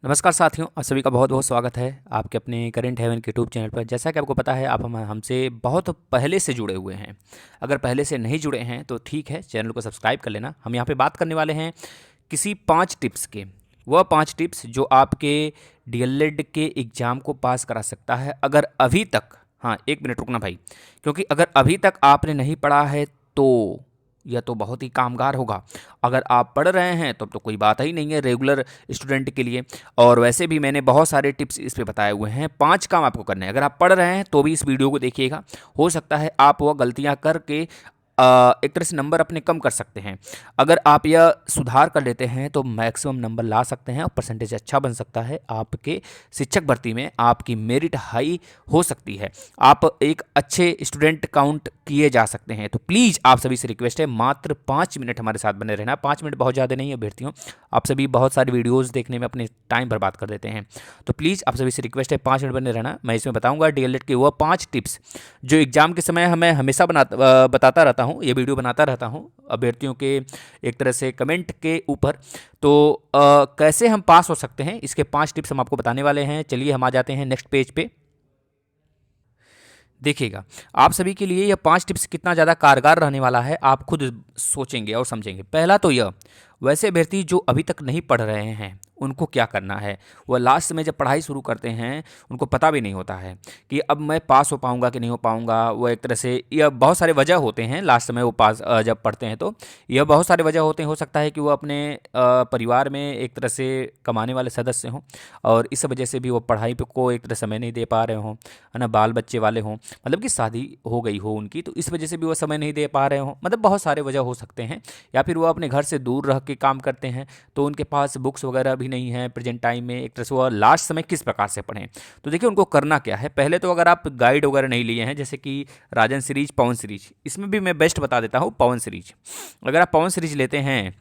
नमस्कार साथियों, आप सभी का बहुत बहुत स्वागत है आपके अपने करेंट हेवन के यूट्यूब चैनल पर। जैसा कि आपको पता है, आप हमसे बहुत पहले से जुड़े हुए हैं। अगर पहले से नहीं जुड़े हैं तो ठीक है, चैनल को सब्सक्राइब कर लेना। हम यहाँ पे बात करने वाले हैं किसी 5 टिप्स के। वह 5 टिप्स जो आपके डीएलएड के एग्ज़ाम को पास करा सकता है। अगर अभी तक, हाँ 1 मिनट रुकना भाई, क्योंकि अगर अभी तक आपने नहीं पढ़ा है तो यह तो बहुत ही कामगार होगा। अगर आप पढ़ रहे हैं तब तो कोई बात ही नहीं है रेगुलर स्टूडेंट के लिए। और वैसे भी मैंने बहुत सारे टिप्स इस पे बताए हुए हैं। 5 काम आपको करने हैं। अगर आप पढ़ रहे हैं तो भी इस वीडियो को देखिएगा। हो सकता है आप वह गलतियां करके एक तरह से नंबर अपने कम कर सकते हैं। अगर आप यह सुधार कर लेते हैं तो मैक्सिमम नंबर ला सकते हैं और परसेंटेज अच्छा बन सकता है। आपके शिक्षक भर्ती में आपकी मेरिट हाई हो सकती है। आप एक अच्छे स्टूडेंट काउंट किए जा सकते हैं। तो प्लीज़ आप सभी से रिक्वेस्ट है, मात्र 5 मिनट हमारे साथ बने रहना। 5 मिनट बहुत ज़्यादा नहीं है अभ्यर्थियों। आप सभी बहुत सारी वीडियोज़ देखने में अपने टाइम बर्बाद कर देते हैं। तो प्लीज़ आप सभी से रिक्वेस्ट है, 5 मिनट बने रहना। मैं इसमें बताऊँगा डीएलएड के वो 5 टिप्स जो एग्ज़ाम के समय हमें हमेशा बताता रहता हूँ, ये वीडियो बनाता रहता हूँ अभ्यर्थियों के एक तरह से कमेंट के ऊपर। तो कैसे हम पास हो सकते हैं, इसके 5 टिप्स हम आपको बताने वाले हैं। चलिए हम आ जाते हैं नेक्स्ट पेज पे। देखिएगा, आप सभी के लिए यह 5 टिप्स कितना ज़्यादा कारगर रहने वाला है, आप खुद सोचेंगे और समझेंगे। पहला तो यह, वैसे अभ्यर्थी जो अभी तक नहीं पढ़ रहे हैं उनको क्या करना है। वह लास्ट में जब पढ़ाई शुरू करते हैं उनको पता भी नहीं होता है कि अब मैं पास हो पाऊंगा कि नहीं हो पाऊंगा। वो एक तरह से, यह बहुत सारे वजह होते हैं लास्ट में वो पास जब पढ़ते हैं तो यह बहुत सारे वजह होते हैं। हो सकता है कि वो अपने परिवार में एक तरह से कमाने वाले सदस्य हों और इस वजह से भी वो पढ़ाई पे को एक तरह समय नहीं दे पा रहे हों, है ना। बाल बच्चे वाले हों, मतलब कि शादी हो गई हो उनकी, तो इस वजह से भी वो समय नहीं दे पा रहे हों। मतलब बहुत सारे वजह हो सकते हैं। या फिर वो अपने घर से दूर रह के काम करते हैं तो उनके पास बुक्स वगैरह भी नहीं है प्रेजेंट टाइम में। एक तरह से वो लास्ट समय किस प्रकार से पढ़ें, तो देखिए उनको करना क्या है। पहले तो अगर आप गाइड वगैरह नहीं लिए हैं, जैसे कि राजन सीरीज, पवन सीरीज, इसमें भी मैं बेस्ट बता देता हूँ पवन सीरीज। अगर आप पवन सीरीज लेते हैं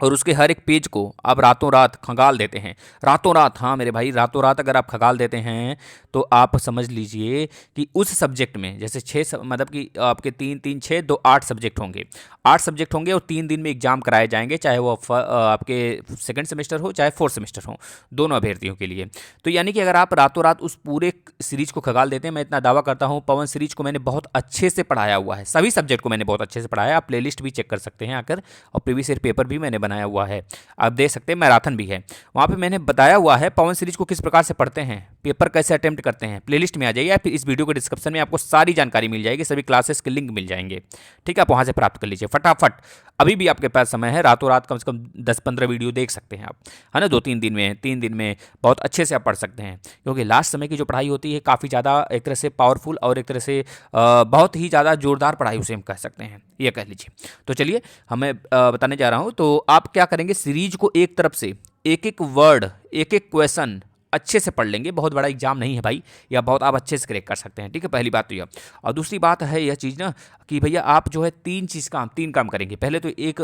और उसके हर एक पेज को आप रातों रात खंगाल देते हैं, रातों रात, हाँ मेरे भाई, रातों रात अगर आप खंगाल देते हैं तो आप समझ लीजिए कि उस सब्जेक्ट में, जैसे 6 मतलब कि आपके 3 3 6 2 8 सब्जेक्ट होंगे। 8 सब्जेक्ट होंगे और 3 दिन में एग्जाम कराए जाएंगे, चाहे वो आपके सेकंड सेमेस्टर हो चाहे फोर्थ सेमेस्टर हो, दोनों अभ्यर्थियों के लिए। तो यानी कि अगर आप रातों रात उस पूरे सीरीज को खंगाल देते हैं, मैं इतना दावा करता हूँ पवन सीरीज को मैंने बहुत अच्छे से पढ़ाया हुआ है। सभी सब्जेक्ट को मैंने बहुत अच्छे से पढ़ाया। आप प्लेलिस्ट भी चेक कर सकते हैं आकर, और प्रीवियस ईयर पेपर भी मैंने बनाया हुआ है, आप देख सकते हैं। मैराथन भी है, वहाँ पे मैंने बताया हुआ है पवन सीरीज को किस प्रकार से पढ़ते हैं, पेपर कैसे अटेम्प्ट करते हैं। प्लेलिस्ट में आ जाइए, फिर इस वीडियो के डिस्क्रिप्शन में आपको सारी जानकारी मिल जाएगी, सभी क्लासेस के लिंक मिल जाएंगे। ठीक है, आप वहाँ से प्राप्त कर लीजिए फटाफट। अभी भी आपके पास समय है, रातों रात कम से कम 10-15 वीडियो देख सकते हैं आप, है ना। 2-3 दिन में, 3 दिन में बहुत अच्छे से आप पढ़ सकते हैं। क्योंकि लास्ट समय की जो पढ़ाई होती है काफ़ी ज़्यादा एक तरह से पावरफुल और एक तरह से बहुत ही ज़्यादा जोरदार पढ़ाई उसे हम कह सकते हैं, ये कह लीजिए। तो चलिए हमें बताने जा रहा हूँ। तो आप क्या करेंगे, सीरीज को एक तरफ से एक एक वर्ड, एक एक क्वेश्चन अच्छे से पढ़ लेंगे। बहुत बड़ा एग्जाम नहीं है भाई, या बहुत आप अच्छे से क्रैक कर सकते हैं। ठीक है, पहली बात तो यह। और दूसरी बात है यह चीज़ ना कि भैया आप जो है 3 काम करेंगे। पहले तो एक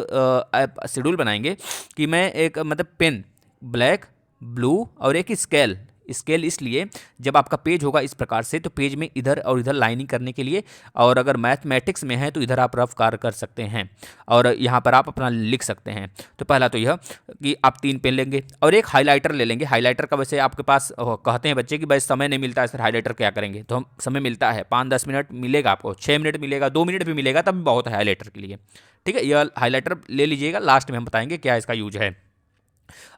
शेड्यूल बनाएंगे कि मैं एक मतलब पेन, ब्लैक, ब्लू और एक स्केल। स्केल इसलिए, जब आपका पेज होगा इस प्रकार से तो पेज में इधर और इधर लाइनिंग करने के लिए, और अगर मैथमेटिक्स में है तो इधर आप रफ कार्य कर सकते हैं और यहाँ पर आप अपना लिख सकते हैं। तो पहला तो यह कि आप 3 पेन लेंगे और एक हाइलाइटर ले लेंगे। हाइलाइटर का वैसे आपके पास कहते हैं बच्चे कि भाई समय नहीं मिलता है सर, हाइलाइटर क्या करेंगे, तो हम समय मिलता है, 5-10 मिनट मिलेगा आपको, 6 मिनट मिलेगा, 2 मिनट भी मिलेगा, तब भी बहुत है हाइलाइटर के लिए। ठीक है, यह हाइलाइटर ले लीजिएगा, लास्ट में हम बताएंगे क्या इसका यूज है।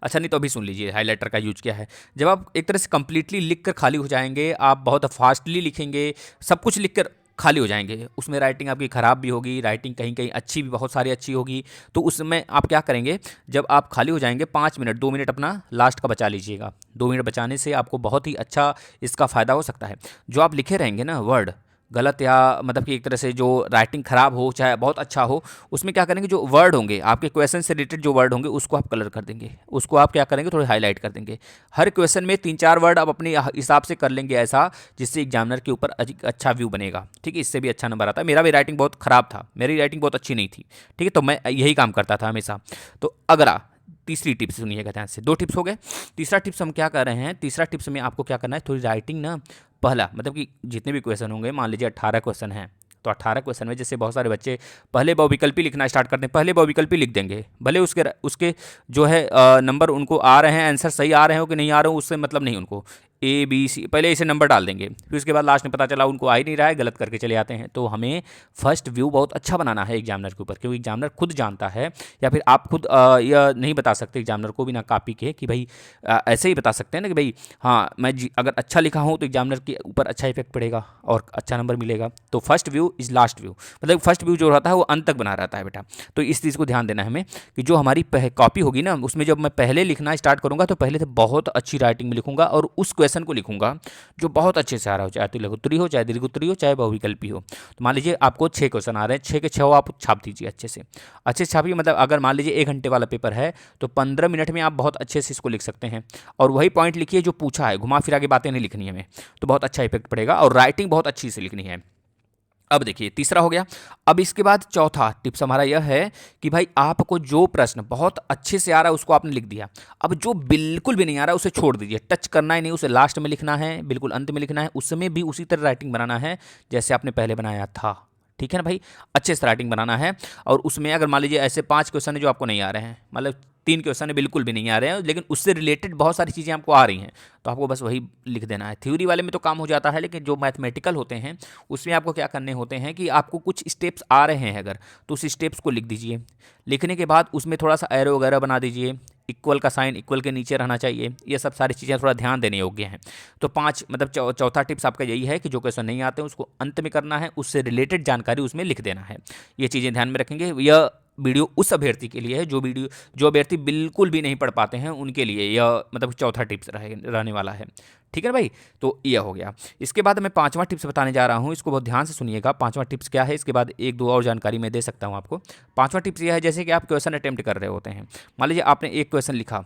अच्छा, नहीं तो अभी सुन लीजिए हाइलाइटर का यूज क्या है। जब आप एक तरह से कंप्लीटली लिख कर खाली हो जाएंगे, आप बहुत फास्टली लिखेंगे, सब कुछ लिख कर खाली हो जाएंगे, उसमें राइटिंग आपकी ख़राब भी होगी, राइटिंग कहीं कहीं अच्छी भी, बहुत सारी अच्छी होगी। तो उसमें आप क्या करेंगे, जब आप खाली हो जाएंगे 5 मिनट, 2 मिनट अपना लास्ट का बचा लीजिएगा। 2 मिनट बचाने से आपको बहुत ही अच्छा इसका फ़ायदा हो सकता है। जो आप लिखे रहेंगे ना वर्ड गलत, या मतलब कि एक तरह से जो राइटिंग ख़राब हो चाहे बहुत अच्छा हो, उसमें क्या करेंगे, जो वर्ड होंगे आपके क्वेश्चन से रिलेटेड जो वर्ड होंगे उसको आप कलर कर देंगे, उसको आप क्या करेंगे, थोड़े हाईलाइट कर देंगे। हर क्वेश्चन में 3-4 वर्ड आप अपने हिसाब से कर लेंगे ऐसा, जिससे एग्जामिनर के ऊपर अच्छा व्यू बनेगा। ठीक है, इससे भी अच्छा नंबर आता है। मेरा भी राइटिंग बहुत ख़राब था, मेरी राइटिंग बहुत अच्छी नहीं थी। ठीक है, तो मैं यही काम करता था हमेशा। तो अगला तीसरी टिप्स सुनिएगा ध्यान से। 2 टिप्स हो गए, तीसरा टिप्स हम क्या कर रहे हैं, तीसरा टिप्स में आपको क्या करना है, थोड़ी राइटिंग ना, पहला मतलब कि जितने भी क्वेश्चन होंगे, मान लीजिए 18 क्वेश्चन हैं, तो 18 क्वेश्चन में जैसे बहुत सारे बच्चे पहले बहुविकल्पी लिखना स्टार्ट करते हैं, पहले बहुविकल्पी लिख देंगे, भले उसके जो है नंबर उनको आ रहे हैं, आंसर सही आ रहे हो कि नहीं आ रहे हो उससे मतलब नहीं उनको, ए बी सी पहले इसे नंबर डाल देंगे, फिर उसके बाद लास्ट में पता चला उनको आ ही नहीं रहा है, गलत करके चले आते हैं। तो हमें फर्स्ट व्यू बहुत अच्छा बनाना है एग्जामिनर के ऊपर, क्योंकि एग्जामिनर खुद जानता है, या फिर आप खुद यह नहीं बता सकते एग्जामिनर को बिना कॉपी के कि भाई ऐसे ही बता सकते हैं ना कि भाई हाँ मैं अगर अच्छा लिखा हूँ तो एग्जामिनर के ऊपर अच्छा इफेक्ट पड़ेगा और अच्छा नंबर मिलेगा। तो first view is last view, मतलब फर्स्ट व्यू जो रहता है वो अंत तक बना रहता है बेटा। तो इस चीज़ को ध्यान देना है हमें कि जो हमारी कॉपी होगी ना उसमें जब मैं पहले लिखना स्टार्ट करूँगा तो पहले से बहुत अच्छी राइटिंग में लिखूंगा और उस क्वेश्चन को लिखूंगा जो बहुत अच्छे से आ रहा हो, चाहे तो लघुत्तरी हो, चाहे दीर्घोत्तरी हो, चाहे बहुविकल्पी हो। तो मान लीजिए आपको 6 क्वेश्चन आ रहे हैं, 6 के 6 आप छाप दीजिए अच्छे से छापिए। मतलब अगर मान लीजिए 1 घंटे वाला पेपर है तो 15 मिनट में आप बहुत अच्छे से इसको लिख सकते हैं, और वही पॉइंट लिखिए जो पूछा है, घुमा फिरा के बातें नहीं लिखनी है हमें, तो बहुत अच्छा इफेक्ट पड़ेगा और राइटिंग बहुत अच्छी से लिखनी है। अब देखिए तीसरा हो गया। अब इसके बाद चौथा टिप्स हमारा यह है कि भाई आपको जो प्रश्न बहुत अच्छे से आ रहा है उसको आपने लिख दिया, अब जो बिल्कुल भी नहीं आ रहा है उसे छोड़ दीजिए, टच करना ही नहीं, उसे लास्ट में लिखना है, बिल्कुल अंत में लिखना है, उसमें भी उसी तरह राइटिंग बनाना है जैसे आपने पहले बनाया था। ठीक है ना भाई, अच्छे से राइटिंग बनाना है। और उसमें अगर मान लीजिए ऐसे 5 क्वेश्चन है जो आपको नहीं आ रहे हैं, मतलब 3 क्वेश्चन है बिल्कुल भी नहीं आ रहे हैं, लेकिन उससे रिलेटेड बहुत सारी चीज़ें आपको आ रही हैं, तो आपको बस वही लिख देना है। थ्योरी वाले में तो काम हो जाता है, लेकिन जो मैथमेटिकल होते हैं उसमें आपको क्या करने होते हैं कि आपको कुछ स्टेप्स आ रहे हैं अगर, तो उस स्टेप्स को लिख दीजिए। लिखने के बाद उसमें थोड़ा सा एरो वगैरह बना दीजिए, इक्वल का साइन इक्वल के नीचे रहना चाहिए, ये सब सारी चीज़ें थोड़ा ध्यान देने योग्य हैं। तो 5 मतलब चौथा टिप्स आपका यही है कि जो क्वेश्चन नहीं आते हैं उसको अंत में करना है, उससे रिलेटेड जानकारी उसमें लिख देना है। ये चीज़ें ध्यान में रखेंगे। यह वीडियो उस अभ्यर्थी के लिए है जो अभ्यर्थी बिल्कुल भी नहीं पढ़ पाते हैं उनके लिए यह मतलब चौथा टिप्स रहने वाला है। ठीक है ना भाई, तो यह हो गया। इसके बाद मैं 5वां टिप्स बताने जा रहा हूँ, इसको बहुत ध्यान से सुनिएगा। 5वां टिप्स क्या है, इसके बाद 1-2 और जानकारी मैं दे सकता हूँ आपको। 5वां टिप्स यह है, जैसे कि आप क्वेश्चन अटेम्प्ट कर रहे होते हैं, मान लीजिए आपने एक क्वेश्चन लिखा,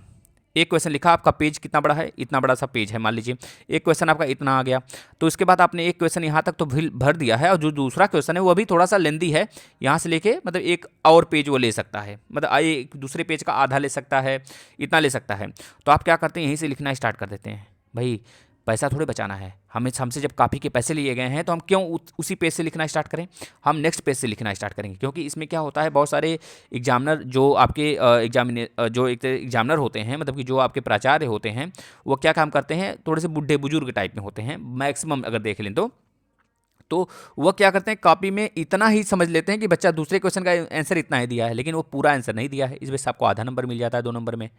आपका पेज कितना बड़ा है, इतना बड़ा सा पेज है, मान लीजिए एक क्वेश्चन आपका इतना आ गया, तो इसके बाद आपने एक क्वेश्चन यहाँ तक तो भर दिया है, और जो दूसरा क्वेश्चन है वो अभी थोड़ा सा लेंदी है, यहाँ से लेके मतलब एक और पेज वो ले सकता है, मतलब एक दूसरे पेज का आधा ले सकता है, इतना ले सकता है। तो आप क्या करते हैं, यहीं से लिखना स्टार्ट कर देते हैं। भाई पैसा थोड़े बचाना है, हमसे जब कॉपी के पैसे लिए गए हैं तो हम क्यों उसी पेज से लिखना स्टार्ट करें, हम नेक्स्ट पेज से लिखना स्टार्ट करेंगे। क्योंकि इसमें क्या होता है, बहुत सारे एग्जामिनर जो आपके एग्जामिनर होते हैं, मतलब कि जो आपके प्राचार्य होते हैं, वो क्या काम करते हैं, थोड़े से बुढ़े बुजुर्ग टाइप में होते हैं मैक्सिमम अगर देख लें तो वह क्या करते हैं, कॉपी में इतना ही समझ लेते हैं कि बच्चा दूसरे क्वेश्चन का आंसर इतना ही दिया है, लेकिन वो पूरा आंसर नहीं दिया है। इस वजह से आपको आधा नंबर मिल जाता है 2 नंबर में,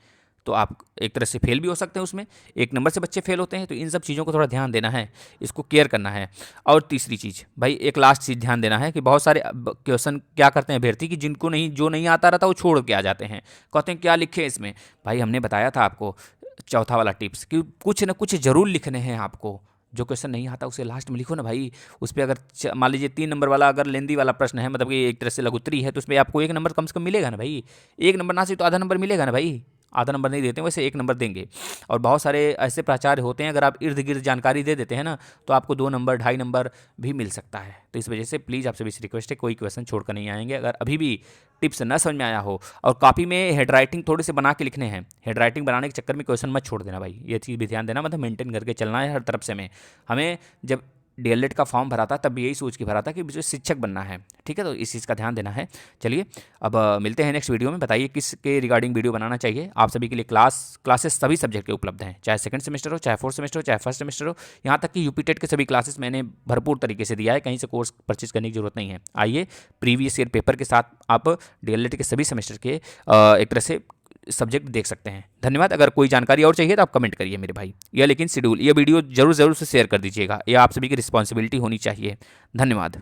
तो आप एक तरह से फेल भी हो सकते हैं उसमें, 1 नंबर से बच्चे फेल होते हैं। तो इन सब चीज़ों को थोड़ा ध्यान देना है, इसको केयर करना है। और तीसरी चीज़ भाई, एक लास्ट चीज़ ध्यान देना है कि बहुत सारे क्वेश्चन क्या करते हैं अभ्यर्थी कि जो नहीं आता रहता वो छोड़ के आ जाते हैं, कहते हैं क्या लिखे इसमें। भाई हमने बताया था आपको चौथा वाला टिप्स कि कुछ ना कुछ ज़रूर लिखने हैं आपको, जो क्वेश्चन नहीं आता उसे लास्ट में लिखो ना भाई। उस पर अगर मान लीजिए 3 नंबर वाला अगर लेंदी वाला प्रश्न है, मतलब कि एक तरह से लघुत्तरी है, तो उसमें आपको 1 नंबर कम से कम मिलेगा ना भाई, 1 नंबर ना सही तो आधा नंबर मिलेगा ना भाई, आधा नंबर नहीं देते हैं वैसे 1 नंबर देंगे। और बहुत सारे ऐसे प्राचार्य होते हैं, अगर आप इर्द गिर्द जानकारी दे देते हैं ना तो आपको 2 नंबर 2.5 नंबर भी मिल सकता है। तो इस वजह से प्लीज़ आपसे भी रिक्वेस्ट है, कोई क्वेश्चन छोड़कर नहीं आएंगे। अगर अभी भी टिप्स न समझ में आया हो, और कॉपी में हेड राइटिंग थोड़े से बना के लिखने हैं, हेड राइटिंग बनाने के चक्कर में क्वेश्चन मत छोड़ देना भाई, ये चीज़ भी ध्यान देना, मतलब मेंटेन करके चलना है हर तरफ से। हमें जब डीएलएड का फॉर्म भरा था तब यही सोच के भरा था कि मुझे शिक्षक बनना है। ठीक है, तो इस चीज़ का ध्यान देना है। चलिए अब मिलते हैं नेक्स्ट वीडियो में। बताइए किसके रिगार्डिंग वीडियो बनाना चाहिए। आप सभी के लिए क्लासेस सभी सब्जेक्ट के उपलब्ध हैं, चाहे सेकंड सेमेस्टर हो, चाहे 4th सेमेस्टर हो, चाहे 1st सेमेस्टर हो, यहाँ तक कि यूपी टेट के सभी क्लासेस मैंने भरपूर तरीके से दिया है, कहीं से कोर्स परचेज करने की जरूरत नहीं है। आइए प्रीवियस ईयर पेपर के साथ आप डीएलएड के सभी सेमेस्टर के एक तरह से सब्जेक्ट देख सकते हैं। धन्यवाद। अगर कोई जानकारी और चाहिए तो आप कमेंट करिए मेरे भाई। यह लेकिन शेड्यूल, यह वीडियो जरूर से शेयर कर दीजिएगा, यह आप सभी की रिस्पॉन्सिबिलिटी होनी चाहिए। धन्यवाद।